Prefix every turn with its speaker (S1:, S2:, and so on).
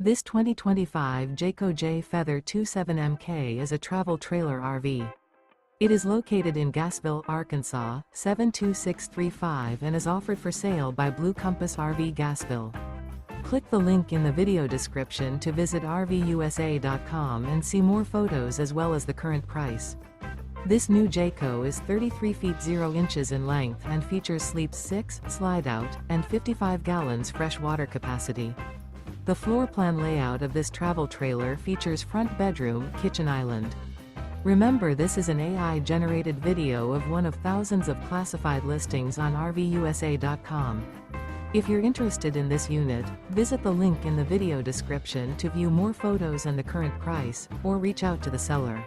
S1: This 2025 Jayco Jay Feather 27MK is a travel trailer RV. It is located in Gassville, Arkansas, 72635 and is offered for sale by Blue Compass RV Gassville. Click the link in the video description to visit RVUSA.com and see more photos as well as the current price. This new Jayco is 33 feet 0 inches in length and features sleeps 6, slide-out, and 55 gallons fresh water capacity. The floor plan layout of this travel trailer features front bedroom, kitchen island. Remember, this is an AI-generated video of one of thousands of classified listings on RVUSA.com. If you're interested in this unit, visit the link in the video description to view more photos and the current price, or reach out to the seller.